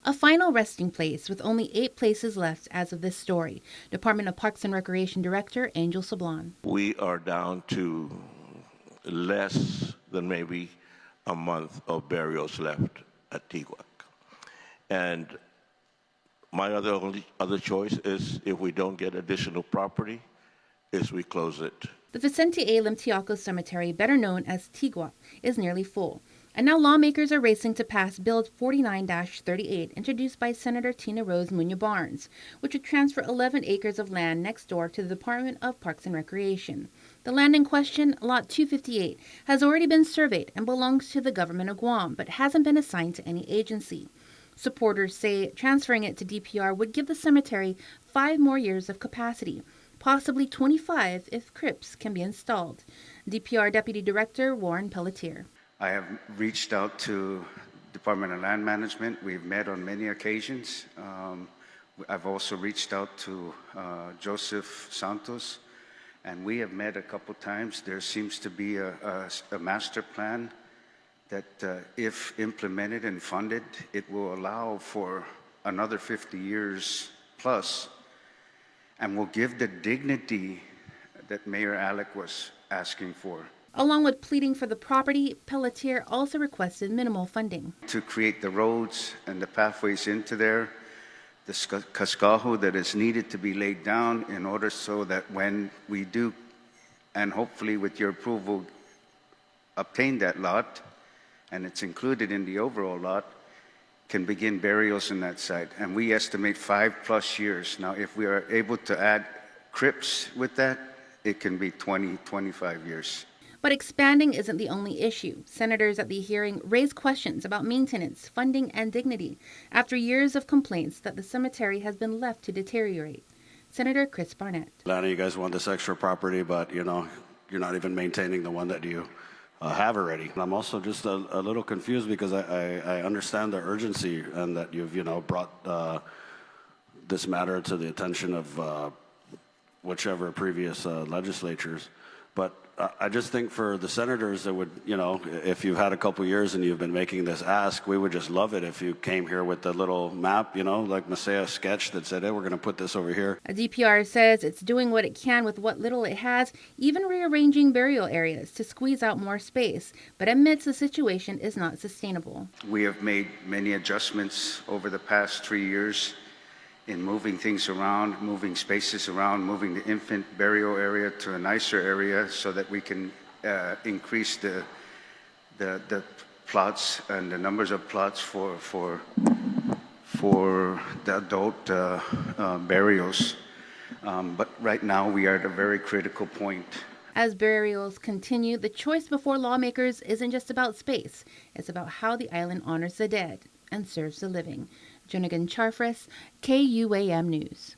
a final resting place with only 8 places left as of this story. Department of Parks and Recreation Director Angel Sablon. We are down to less than maybe a month of burials left at Tiguac. And my other choice is, if we don't get additional property, is we close it. The Vicente A. Tiguac Cemetery, better known as Tiguac, is nearly full. And now lawmakers are racing to pass Bill 49-38, introduced by Senator Tina Rose Muñoz Barnes, which would transfer 11 acres of land next door to the Department of Parks and Recreation. The land in question, Lot 258, has already been surveyed and belongs to the government of Guam, but hasn't been assigned to any agency. Supporters say transferring it to DPR would give the cemetery 5 more years of capacity, possibly 25 if crypts can be installed. DPR Deputy Director Warren Pelletier. I have reached out to Department of Land Management. We've met on many occasions. I've also reached out to Joseph Santos, and we have met a couple times. There seems to be a master plan that if implemented and funded, it will allow for another 50 years plus, and will give the dignity that Mayor Alec was asking for. Along with pleading for the property, Pelletier also requested minimal funding. To create the roads and the pathways into there, the cascajo that is needed to be laid down in order so that when we do, and hopefully with your approval, obtain that lot, and it's included in the overall lot, can begin burials in that site. And we estimate 5+ years. Now, if we are able to add crypts with that, it can be 20-25 years. But expanding isn't the only issue. Senators at the hearing raised questions about maintenance, funding, and dignity after years of complaints that the cemetery has been left to deteriorate. Senator Chris Barnett. A lot of you guys want this extra property, but you're not even maintaining the one that you have already. And I'm also just a little confused because I understand the urgency and that you've brought this matter to the attention of whichever previous legislatures. But I just think for the senators that would, if you've had a couple years and you've been making this ask, we would just love it if you came here with a little map, like Masaya sketch that said, hey, we're going to put this over here. A DPR says it's doing what it can with what little it has, even rearranging burial areas to squeeze out more space, but admits the situation is not sustainable. We have made many adjustments over the past 3 years in moving things around, moving spaces around, moving the infant burial area to a nicer area so that we can increase the plots and the numbers of plots for the adult burials. But right now we are at a very critical point. As burials continue, the choice before lawmakers isn't just about space. It's about how the island honors the dead and serves the living. Jonagan Charfres, KUAM News.